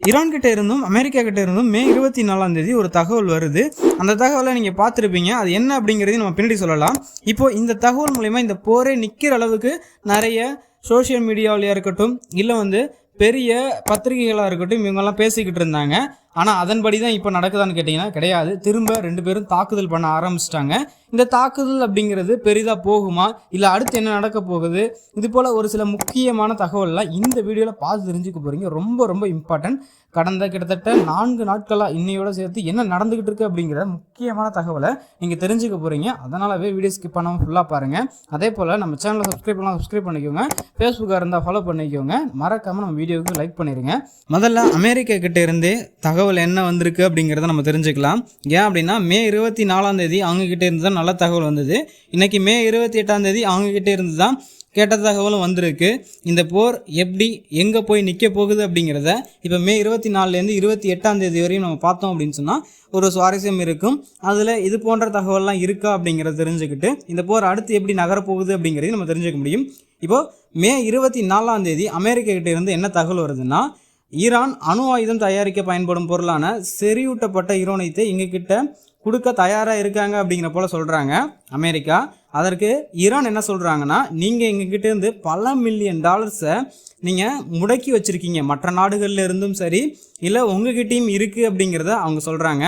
Iran கிட்ட இருந்தும் America கிட்ட இருந்தும் மே 24ஆம் தேதி ஒரு தகவல் வருது. அந்த தகவலை நீங்கள் பார்த்துருப்பீங்க. அது என்ன அப்படிங்கிறதையும் நம்ம பின்னாடி சொல்லலாம். இப்போ இந்த தகவல் மூலமா இந்த போரே நிற்கிற அளவுக்கு நிறைய சோஷியல் மீடியாவிலையாக இருக்கட்டும், இல்லை பெரிய பத்திரிகைகளாக இருக்கட்டும், இவங்கெல்லாம் பேசிக்கிட்டு இருந்தாங்க. ஆனால் அதன்படி தான் இப்போ நடக்குதான்னு கேட்டிங்கன்னா கிடையாது. திரும்ப 2 பேரும் தாக்குதல் பண்ண ஆரம்பிச்சிட்டாங்க. இந்த தாக்குதல் அப்படிங்கிறது பெரிதாக போகுமா, இல்லை அடுத்து என்ன நடக்க போகுது, இது போல் ஒரு சில முக்கியமான தகவல்லாம் இந்த வீடியோவில் பார்த்து தெரிஞ்சுக்க போகிறீங்க. ரொம்ப ரொம்ப இம்பார்ட்டன்ட். கடந்த கிட்டத்தட்ட 4 நாட்களாக இன்னையோட சேர்த்து என்ன நடந்துக்கிட்டு இருக்குது அப்படிங்கிற முக்கியமான தகவலை நீங்கள் தெரிஞ்சுக்க போகிறீங்க. அதனாலவே வீடியோ ஸ்கிப் பண்ணாமல் ஃபுல்லாக பாருங்கள். அதே போல் நம்ம சேனலை சப்ஸ்கிரைப் பண்ணிக்கோங்க. ஃபேஸ்புக்காக இருந்தால் ஃபாலோ பண்ணிக்கோங்க. மறக்காமல் நம்ம வீடியோவுக்கு லைக் பண்ணிடுங்க. முதல்ல அமெரிக்கா கிட்டே இருந்தே தகவல் என்ன வந்திருக்கு அப்படிங்கிறத நம்ம தெரிஞ்சுக்கலாம். ஏன் அப்படின்னா மே 24ஆம் தேதி அவங்கக்கிட்ட இருந்து தான் நல்ல தகவல் வந்தது. இன்றைக்கி மே 28ஆம் தேதி அவங்கக்கிட்ட இருந்து தான் கேட்ட தகவலும் வந்திருக்கு. இந்த போர் எப்படி எங்கே போய் நிற்க போகுது அப்படிங்கிறத இப்போ மே 24லேருந்து 28ஆம் தேதி வரையும் நம்ம பார்த்தோம் அப்படின்னு சொன்னால் ஒரு சுவாரஸ்யம் இருக்கும். அதில் இது போன்ற தகவல்லாம் இருக்கா அப்படிங்கிறத தெரிஞ்சுக்கிட்டு இந்த போர் அடுத்து எப்படி நகரப்போகுது அப்படிங்கிறதையும் நம்ம தெரிஞ்சுக்க முடியும். இப்போது மே 24ஆம் தேதி அமெரிக்கா கிட்ட இருந்து என்ன தகவல் வருதுன்னா, ஈரான் அணு ஆயுதம் தயாரிக்க பயன்படும் பொருளான செறிவூட்டப்பட்ட யுரேனியத்தை எங்ககிட்ட கொடுக்க தயாராக இருக்காங்க அப்படிங்கிற போல் சொல்கிறாங்க அமெரிக்கா. அதற்கு ஈரான் என்ன சொல்கிறாங்கன்னா, நீங்கள் எங்ககிட்ட இருந்து பல மில்லியன் டாலர்ஸை நீங்கள் முடக்கி வச்சுருக்கீங்க, மற்ற நாடுகளில் இருந்தும் சரி இல்லை உங்ககிட்டையும் இருக்குது அப்படிங்கிறத அவங்க சொல்கிறாங்க.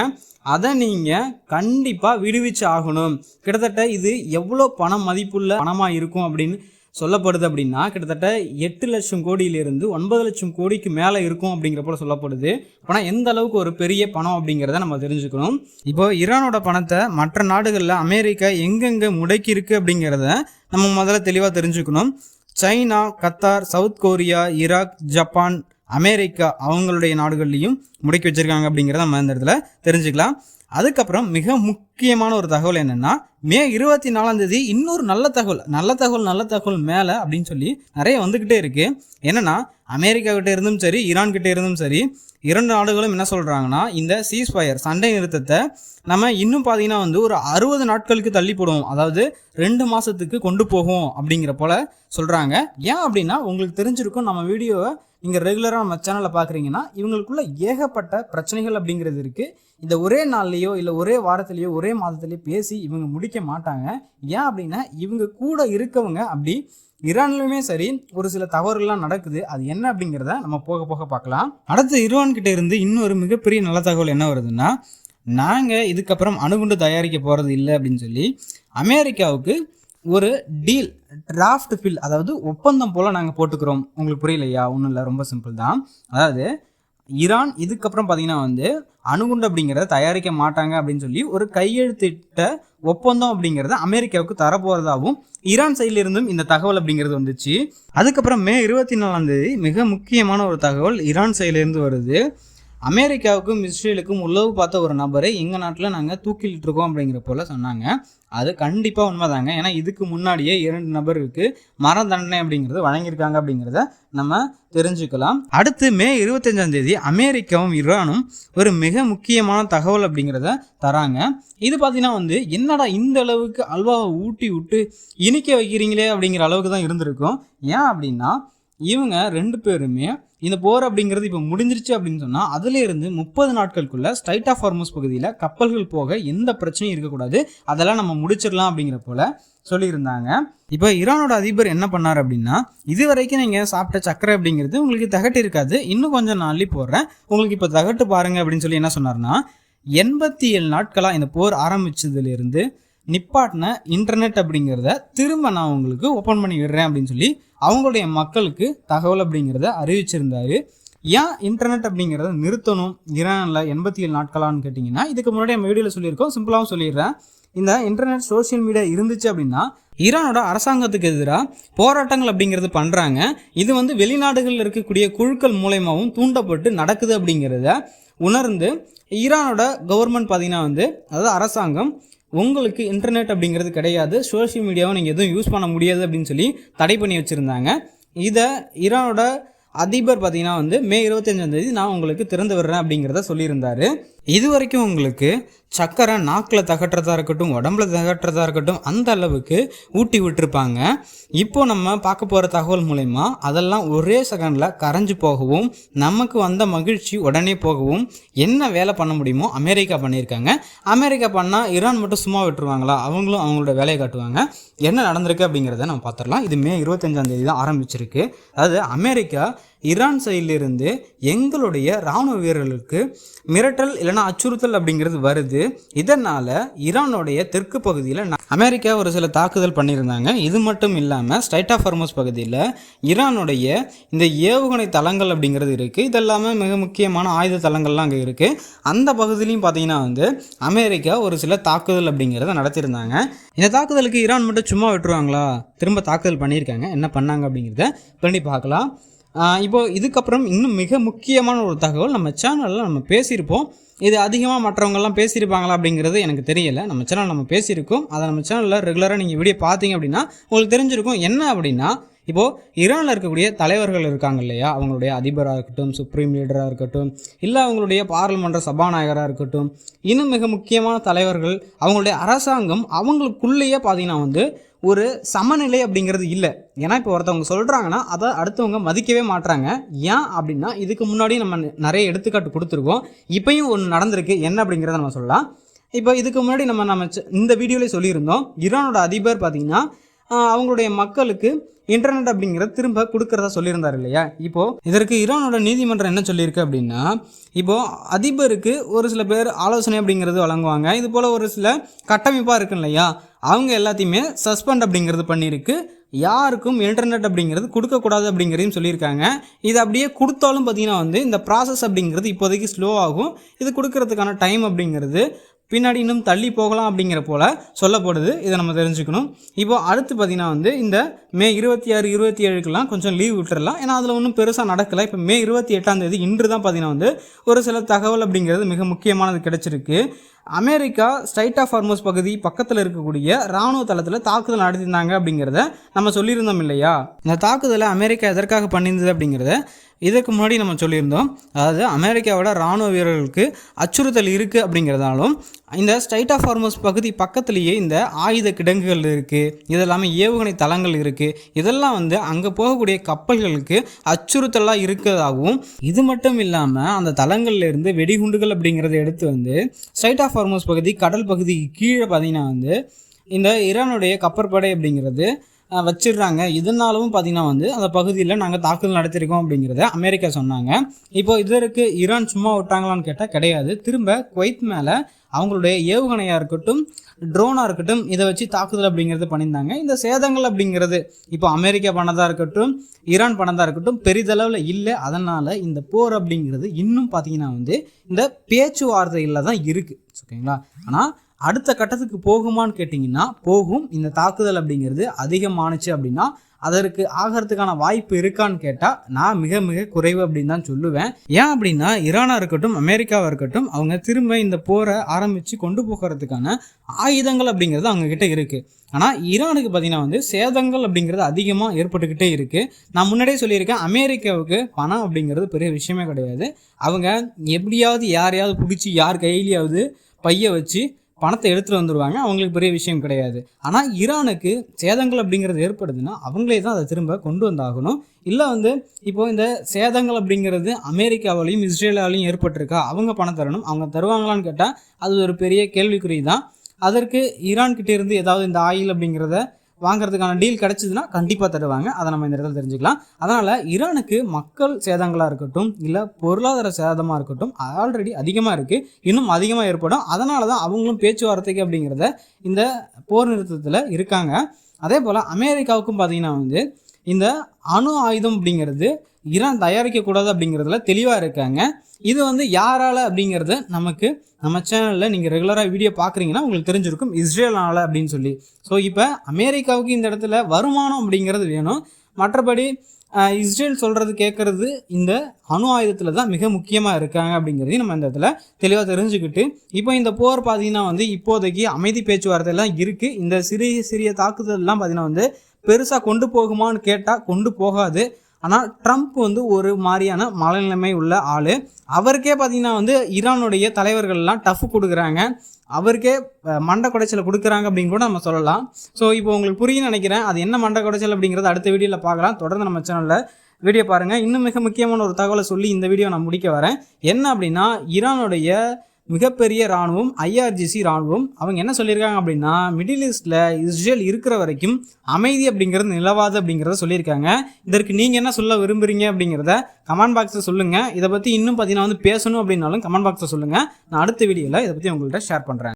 அதை நீங்கள் கண்டிப்பாக விடுவிச்சு ஆகணும். கிட்டத்தட்ட இது எவ்வளோ பணம் மதிப்புள்ள பணமாக இருக்கும் அப்படின்னு சொல்லப்படுது அப்படின்னா, கிட்டத்தட்ட 8 லட்சம் கோடியிலிருந்து 9 லட்சம் கோடிக்கு மேலே இருக்கும் அப்படிங்கிற போல சொல்லப்படுது. ஆனால் எந்த அளவுக்கு ஒரு பெரிய பணம் அப்படிங்கிறத நம்ம தெரிஞ்சுக்கணும். இப்போ ஈரானோட பணத்தை மற்ற நாடுகளில் அமெரிக்கா எங்கெங்கே முடக்கி இருக்குது அப்படிங்கிறத நம்ம முதல்ல தெளிவாக தெரிஞ்சுக்கணும். China, Qatar, south Korea, Iraq, Japan, America அவங்களுடைய நாடுகள்லையும் முடக்கி வச்சுருக்காங்க அப்படிங்கிறத நம்ம இந்த இடத்துல தெரிஞ்சுக்கலாம். அதுக்கப்புறம் மிக முக்கியமான ஒரு தகவல் என்னென்னா, மே 24ஆம் தேதி இன்னொரு நல்ல தகவல் மேலே அப்படின்னு சொல்லி நிறைய வந்துக்கிட்டே இருக்குது. என்னென்னா, அமெரிக்கா கிட்டே இருந்தும் சரி ஈரான் கிட்டே இருந்தும் சரி 2 நாடுகளும் என்ன சொல்கிறாங்கன்னா, இந்த சீஸ்ஃபயர் சண்டை நிறுத்தத்தை நம்ம இன்னும் பார்த்தீங்கன்னா ஒரு 60 நாட்களுக்கு தள்ளி போடுவோம், அதாவது 2 மாதத்துக்கு கொண்டு போகும் அப்படிங்கிற போல் சொல்கிறாங்க. ஏன் அப்படின்னா, உங்களுக்கு தெரிஞ்சிருக்கும், நம்ம வீடியோவை நீங்கள் ரெகுலராக நம்ம சேனலில் பார்க்குறீங்கன்னா இவங்களுக்குள்ள ஏகப்பட்ட பிரச்சனைகள் அப்படிங்கிறது இருக்குது. இந்த ஒரே நாள்லேயோ இல்லை ஒரே வாரத்துலேயோ ஒரே மாதத்துலேயோ பேசி இவங்க முடிக்க மாட்டாங்க. ஏன் அப்படின்னா, இவங்க கூட இருக்கவங்க அப்படி ஈரான்லையுமே சரி ஒரு சில தவறுகள்லாம் நடக்குது. அது என்ன அப்படிங்கிறத நம்ம போக போக பார்க்கலாம். அடுத்து ஈரான் கிட்டே இருந்து இன்னொரு மிகப்பெரிய நல்ல தகவல் என்ன வருதுன்னா, நாங்கள் இதுக்கப்புறம் அணுகுண்டு தயாரிக்க போகிறது இல்லை அப்படின்னு சொல்லி அமெரிக்காவுக்கு ஒரு டீல், டிராஃப்ட் ஃபில், அதாவது ஒப்பந்தம் போல் நாங்கள் போட்டுக்கிறோம். உங்களுக்கு புரியலையா? ஒன்றும் இல்லை, ரொம்ப சிம்பிள் தான். அதாவது ஈரான் இதுக்கப்புறம் பார்த்தீங்கன்னா அணுகுண்டு அப்படிங்கிறத தயாரிக்க மாட்டாங்க அப்படின்னு சொல்லி ஒரு கையெழுத்திட்ட ஒப்பந்தம் அப்படிங்கிறத அமெரிக்காவுக்கு தரப்போகிறதாகவும் ஈரான் சைட்லேருந்தும் இந்த தகவல் அப்படிங்கிறது வந்துச்சு. அதுக்கப்புறம் மே 24ஆம் தேதி மிக முக்கியமான ஒரு தகவல் ஈரான் சைட்லேருந்து வருது. அமெரிக்காவுக்கும் இஸ்ரேலுக்கும் உளவு பார்த்த ஒரு நபரை எங்கள் நாட்டில் நாங்கள் தூக்கிலிட்டு இருக்கோம் அப்படிங்கிற போல சொன்னாங்க. அது கண்டிப்பாக உண்மைதாங்க. ஏன்னா இதுக்கு முன்னாடியே 2 நபருக்கு மரண தண்டனை அப்படிங்கிறது வழங்கியிருக்காங்க அப்படிங்கிறத நம்ம தெரிஞ்சுக்கலாம். அடுத்து மே 25ஆம் தேதி அமெரிக்காவும் ஈரானும் ஒரு மிக முக்கியமான தகவல் அப்படிங்கிறத தராங்க. இது பார்த்தீங்கன்னா என்னடா இந்த அளவுக்கு அல்வாவை ஊட்டி விட்டு இனிக்க வைக்கிறீங்களே அப்படிங்கிற அளவுக்கு தான் இருந்திருக்கும். ஏன் அப்படின்னா, இவங்க 2 பேருமே இந்த போர் அப்படிங்கிறது இப்போ முடிஞ்சிருச்சு அப்படின்னு சொன்னால் அதிலேருந்து 30 நாட்களுக்குள்ள ஸ்ட்ரைட் ஆஃப் ஹார்முஸ் பகுதியில் கப்பல்கள் போக எந்த பிரச்சனையும் இருக்கக்கூடாது, அதெல்லாம் நம்ம முடிச்சிடலாம் அப்படிங்கிற போல சொல்லியிருந்தாங்க. இப்போ ஈரானோட அதிபர் என்ன பண்ணார் அப்படின்னா, இது வரைக்கும் நீங்கள் சாப்பிட்ட சக்கரை அப்படிங்கிறது உங்களுக்கு தகட்டு இருக்காது, இன்னும் கொஞ்சம் நாள்லி போடுறேன், உங்களுக்கு இப்போ தகட்டு பாருங்கள் அப்படின்னு சொல்லி என்ன சொன்னார்னா, 87 நாட்களாக இந்த போர் ஆரம்பிச்சதுலேருந்து நிப்பாட்டின இன்டர்நெட் அப்படிங்கிறத திரும்ப நான் உங்களுக்கு ஓப்பன் பண்ணி விடுறேன் அப்படின்னு சொல்லி அவங்களுடைய மக்களுக்கு தகவல் அப்படிங்கிறத அறிவிச்சிருந்தாரு. ஏன் இன்டர்நெட் அப்படிங்கிறத நிறுத்தணும் ஈரானில் 87 நாட்களான்னு கேட்டிங்கன்னா, இதுக்கு முன்னாடி நம்ம வீடியோவில் சொல்லியிருக்கோம். சிம்பிளாகவும் சொல்லிடுறேன். இந்த இன்டர்நெட் சோஷியல் மீடியா இருந்துச்சு அப்படின்னா ஈரானோட அரசாங்கத்துக்கு எதிராக போராட்டங்கள் அப்படிங்கிறது பண்ணுறாங்க. இது வெளிநாடுகளில் இருக்கக்கூடிய குழுக்கள் மூலயமாவும் தூண்டப்பட்டு நடக்குது அப்படிங்கிறத உணர்ந்து ஈரானோட கவர்மெண்ட் பார்த்தீங்கன்னா அதாவது அரசாங்கம், உங்களுக்கு இன்டர்நெட் அப்படிங்கிறது கிடையாது, சோஷியல் மீடியாவை நீங்கள் எதுவும் யூஸ் பண்ண முடியாது அப்படின்னு சொல்லி தடை பண்ணி வச்சுருந்தாங்க. இதை ஈரானோட அதிபர் பார்த்தீங்கன்னா மே 25ஆம் தேதி நான் உங்களுக்கு திறந்து விடுறேன் அப்படிங்கிறத சொல்லியிருந்தாரு. இது வரைக்கும் உங்களுக்கு சக்கரை நாக்கில் தகட்டுறதா இருக்கட்டும், உடம்புல தகட்டுறதா இருக்கட்டும், அந்த அளவுக்கு ஊட்டி விட்டுருப்பாங்க. இப்போ நம்ம பார்க்க போகிற தகவல் மூலயமா அதெல்லாம் ஒரே செகண்டில் கரைஞ்சு போகவும், நமக்கு வந்த மகிழ்ச்சி உடனே போகவும் என்ன வேலை பண்ண முடியுமோ அமெரிக்கா பண்ணியிருக்காங்க. அமெரிக்கா பண்ணால் ஈரான் மட்டும் சும்மா விட்டுருவாங்களா? அவங்களும் அவங்களோட வேலையை காட்டுவாங்க. என்ன நடந்திருக்கு அப்படிங்கிறத நம்ம பார்த்துடலாம். இது மே 25 தான் ஆரம்பிச்சிருக்கு. அதாவது அமெரிக்கா ஈரான் சைடிலிருந்து எங்களுடைய இராணுவ வீரர்களுக்கு மிரட்டல் இல்லைனா அச்சுறுத்தல் அப்படிங்கிறது வருது. இதனால் ஈரானுடைய தெற்கு பகுதியில் அமெரிக்கா ஒரு சில தாக்குதல் பண்ணியிருந்தாங்க. இது மட்டும் இல்லாமல் ஸ்ட்ரைட் ஆஃப் ஹார்மஸ் பகுதியில் ஈரானுடைய இந்த ஏவுகணை தளங்கள் அப்படிங்கிறது இருக்குது. இதெல்லாமே மிக முக்கியமான ஆயுத தளங்கள்லாம் அங்கே இருக்குது. அந்த பகுதியிலையும் பார்த்தீங்கன்னா அமெரிக்கா ஒரு சில தாக்குதல் அப்படிங்கிறத நடத்தியிருந்தாங்க. இந்த தாக்குதலுக்கு ஈரான் மட்டும் சும்மா விட்டுருவாங்களா? திரும்ப தாக்குதல் பண்ணியிருக்காங்க. என்ன பண்ணாங்க அப்படிங்கிறத பண்ணி பார்க்கலாம். இப்போது இதுக்கப்புறம் இன்னும் மிக முக்கியமான ஒரு தகவல் நம்ம சேனலில் நம்ம பேசியிருப்போம். இது அதிகமாக மற்றவங்கெல்லாம் பேசியிருப்பாங்களா அப்படிங்கிறது எனக்கு தெரியலை. நம்ம சேனல் நம்ம பேசியிருக்கோம். அதை நம்ம சேனலில் ரெகுலராக நீங்கள் வீடியோ பார்த்தீங்க அப்படின்னா உங்களுக்கு தெரிஞ்சிருக்கும். என்ன அப்படின்னா, இப்போது ஈரானில் இருக்கக்கூடிய தலைவர்கள் இருக்காங்க இல்லையா, அவங்களுடைய அதிபராக இருக்கட்டும், சுப்ரீம் லீடராக இருக்கட்டும், இல்லை அவங்களுடைய பாராளுமன்ற சபாநாயகராக இருக்கட்டும், இன்னும் மிக முக்கியமான தலைவர்கள், அவங்களுடைய அரசாங்கம் அவங்களுக்குள்ளேயே பார்த்தீங்கன்னா ஒரு சமநிலை அப்படிங்கிறது இல்லை. ஏன்னா இப்போ ஒருத்தவங்க சொல்கிறாங்கன்னா அதை அடுத்தவங்க மதிக்கவே மாட்டுறாங்க. ஏன் அப்படின்னா, இதுக்கு முன்னாடி நம்ம நிறைய எடுத்துக்காட்டு கொடுத்துருக்கோம். இப்போயும் ஒன்று நடந்திருக்கு. என்ன அப்படிங்கிறத நம்ம சொல்லலாம். இப்போ இதுக்கு முன்னாடி நம்ம இந்த வீடியோவில் சொல்லியிருந்தோம், ஈரானோட அதிபர் பார்த்திங்கன்னா அவங்களுடைய மக்களுக்கு இன்டர்நெட் அப்படிங்கிறத திரும்ப கொடுக்கறதா சொல்லியிருந்தார் இல்லையா. இப்போது இதற்கு ஈரானோட நீதிமன்றம் என்ன சொல்லியிருக்கு அப்படின்னா, இப்போது அதிபருக்கு ஒரு சில பேர் ஆலோசனை அப்படிங்கிறது வழங்குவாங்க. இது போல் ஒரு சில கட்டமைப்பாக இருக்கு இல்லையா, அவங்க எல்லாத்தையுமே சஸ்பெண்ட் அப்படிங்கிறது பண்ணியிருக்கு. யாருக்கும் இன்டர்நெட் அப்படிங்கிறது கொடுக்கக்கூடாது அப்படிங்கிறதையும் சொல்லியிருக்காங்க. இது அப்படியே கொடுத்தாலும் பார்த்திங்கன்னா இந்த ப்ராசஸ் அப்படிங்கிறது இப்போதைக்கு ஸ்லோ ஆகும். இது கொடுக்கறதுக்கான டைம் அப்படிங்கிறது பின்னாடி இன்னும் தள்ளி போகலாம் அப்படிங்கிற போல் சொல்லப்படுது. இதை நம்ம தெரிஞ்சுக்கணும். இப்போது அடுத்து பார்த்திங்கன்னா இந்த மே 26, 27க்கெலாம் கொஞ்சம் லீவ் விட்டுறலாம். ஏன்னா அதில் ஒன்றும் பெருசாக நடக்கலை. இப்போ மே 28 இன்று தான் பார்த்திங்கன்னா ஒரு சில தகவல் அப்படிங்கிறது மிக முக்கியமானது கிடச்சிருக்கு. அமெரிக்கா ஸ்ட்ரைட் ஆஃப் ஹார்மஸ் பகுதி பக்கத்தில் இருக்கக்கூடிய இராணுவ தளத்தில் தாக்குதல் நடத்தியிருந்தாங்க அப்படிங்கிறத நம்ம சொல்லியிருந்தோம் இல்லையா. இந்த தாக்குதலை அமெரிக்கா எதற்காக பண்ணியிருந்தது அப்படிங்கிறத இதற்கு முன்னாடி நம்ம சொல்லியிருந்தோம். அதாவது அமெரிக்காவோட இராணுவ வீரர்களுக்கு அச்சுறுத்தல் இருக்குது அப்படிங்கிறதாலும், இந்த ஸ்ட்ரைட் ஆஃப் ஹார்மஸ் பகுதி பக்கத்துலேயே இந்த ஆயுத கிடங்குகள் இருக்குது, இதெல்லாமே ஏவுகணை தளங்கள் இருக்குது, இதெல்லாம் அங்கே போகக்கூடிய கப்பல்களுக்கு அச்சுறுத்தலாக இருக்கிறதாகவும், இது மட்டும் இல்லாமல் அந்த தளங்கள்லேருந்து வெடிகுண்டுகள் அப்படிங்கிறத எடுத்து ஸ்ட்ரைட் ஆஃப் ஹார்மஸ் பகுதி கடல் பகுதிக்கு கீழே பார்த்திங்கன்னா இந்த ஈரானுடைய கப்பற்படை அப்படிங்கிறது வச்சிடுறாங்க. இதனாலும் பார்த்திங்கன்னா அந்த பகுதியில் நாங்கள் தாக்குதல் நடத்தியிருக்கோம் அப்படிங்கிறத அமெரிக்கா சொன்னாங்க. இப்போது இதற்கு ஈரான் சும்மா விட்டாங்களான்னு கேட்டால் கிடையாது. திரும்ப குவைத் மேலே அவங்களுடைய ஏவுகணையாக இருக்கட்டும், ட்ரோனாக இருக்கட்டும், இதை வச்சு தாக்குதல் அப்படிங்கிறது பண்ணியிருந்தாங்க. இந்த சேதங்கள் அப்படிங்கிறது இப்போ அமெரிக்கா பண்ணதாக இருக்கட்டும், ஈரான் பண்ணதாக இருக்கட்டும் பெரிதளவில் இல்லை. அதனால் இந்த போர் அப்படிங்கிறது இன்னும் பார்த்திங்கன்னா இந்த பேச்சுவார்த்தையில் தான் இருக்குது. ஓகேங்களா. ஆனால் அடுத்த கட்டத்துக்கு போகுமான்னு கேட்டிங்கன்னா போகும். இந்த தாக்குதல் அப்படிங்கிறது அதிகமானுச்சு அப்படின்னா அதற்கு ஆகிறதுக்கான வாய்ப்பு இருக்கான்னு கேட்டால் நான் மிக மிக குறைவு அப்படின்னு தான் சொல்லுவேன். ஏன் அப்படின்னா, ஈரானாக இருக்கட்டும், அமெரிக்காவாக இருக்கட்டும், அவங்க திரும்ப இந்த போரை ஆரம்பித்து கொண்டு போகிறதுக்கான ஆயுதங்கள் அப்படிங்கிறது அவங்கக்கிட்ட இருக்குது. ஆனால் ஈரானுக்கு பார்த்திங்கன்னா சேதங்கள் அப்படிங்கிறது அதிகமாக ஏற்பட்டுக்கிட்டே இருக்குது. நான் முன்னாடியே சொல்லியிருக்கேன், அமெரிக்காவுக்கு பணம் அப்படிங்கிறது பெரிய விஷயமே கிடையாது. அவங்க எப்படியாவது யாரையாவது பிடிச்சி யார் கையிலையாவது பைய வச்சு பணத்தை எடுத்துகிட்டு வந்துடுவாங்க. அவங்களுக்கு பெரிய விஷயம் கிடையாது. ஆனால் ஈரானுக்கு சேதங்கள் அப்படிங்கிறது ஏற்படுதுன்னா அவங்களே தான் அதை திரும்ப கொண்டு வந்தாகணும். இல்லை இப்போது இந்த சேதங்கள் அப்படிங்கிறது அமெரிக்காவாலையும் இஸ்ரேலாலையும் ஏற்பட்டிருக்கா, அவங்க பணம் தரணும். அவங்க தருவாங்களான்னு கேட்டால் அது ஒரு பெரிய கேள்விக்குறி தான். அதற்கு ஈரான்கிட்ட இருந்து ஏதாவது இந்த ஆயில் அப்படிங்கிறத வாங்குறதுக்கான டீல் கிடச்சிதுன்னா கண்டிப்பாக தருவாங்க. அதை நம்ம இந்த இடத்துல தெரிஞ்சுக்கலாம். அதனால் ஈரானுக்கு மக்கள் சேதங்களாக இருக்கட்டும், இல்லை பொருளாதார சேதமாக இருக்கட்டும் ஆல்ரெடி அதிகமாக இருக்குது, இன்னும் அதிகமாக ஏற்படும். அதனால தான் அவங்களும் பேச்சுவார்த்தைக்கு அப்படிங்கிறத இந்த போர் நிறுத்தத்தில் இருக்காங்க. அதே போல் அமெரிக்காவுக்கும் பார்த்திங்கன்னா இந்த அணு ஆயுதம் அப்படிங்கிறது ஈரான் தயாரிக்கக்கூடாது அப்படிங்கிறதுல தெளிவாக இருக்காங்க. இது யாரால் அப்படிங்கிறது நமக்கு நம்ம சேனலில் நீங்கள் ரெகுலராக வீடியோ பார்க்குறீங்கன்னா உங்களுக்கு தெரிஞ்சிருக்கும், இஸ்ரேலால் அப்படின்னு சொல்லி. ஸோ இப்போ அமெரிக்காவுக்கு இந்த இடத்துல வருமானம் அப்படிங்கிறது வேணும். மற்றபடி இஸ்ரேல் சொல்கிறது கேட்குறது இந்த அணு ஆயுதத்தில் தான் மிக முக்கியமாக இருக்காங்க அப்படிங்கிறதையும் நம்ம இந்த இடத்துல தெளிவாக தெரிஞ்சுக்கிட்டு, இப்போ இந்த போர் பார்த்திங்கன்னா இப்போதைக்கு அமைதி பேச்சுவார்த்தையெல்லாம் இருக்குது. இந்த சிறிய சிறிய தாக்குதல்லாம் பார்த்திங்கன்னா பெருசாக கொண்டு போகுமான்னு கேட்டால் கொண்டு போகாது. ஆனால் ட்ரம்ப் வந்து ஒரு மாதிரியான மனநிலைமை உள்ள ஆள். அவருக்கே பார்த்திங்கன்னா வந்து ஈரானுடைய தலைவர்கள்லாம் டஃப் கொடுக்குறாங்க, அவருக்கே மண்டை குடைச்சலை கொடுக்குறாங்க அப்படின்னு கூட நம்ம சொல்லலாம். ஸோ இப்போ உங்களுக்கு புரியுன்னு நினைக்கிறேன். அது என்ன மண்டை குடைச்சல் அப்படிங்கிறத அடுத்த வீடியோவில் பார்க்கலாம். தொடர்ந்து நம்ம சேனலில் வீடியோ பாருங்கள். இன்னும் மிக முக்கியமான ஒரு தகவலை சொல்லி இந்த வீடியோ நான் முடிக்க வரேன். என்ன அப்படின்னா, ஈரானுடைய மிகப்பெரிய இராணுவம் IRGC இராணுவம் அவங்க என்ன சொல்லியிருக்காங்க அப்படின்னா, மிடில் ஈஸ்டில் இஸ்ரேல் இருக்கிற வரைக்கும் அமைதி அப்படிங்கிறது நிலவாது அப்படிங்கிறத சொல்லியிருக்காங்க. இதற்கு நீங்கள் என்ன சொல்ல விரும்புகிறீங்க அப்படிங்கிறத கமெண்ட் பாக்ஸில் சொல்லுங்கள். இதை பற்றி இன்னும் பார்த்தீங்கன்னா வந்து பேசணும் அப்படின்னாலும் கமெண்ட் பாக்ஸில் சொல்லுங்கள். நான் அடுத்த வீடியோவில் இதை பற்றி உங்கள்கிட்ட ஷேர் பண்ணுறேன்.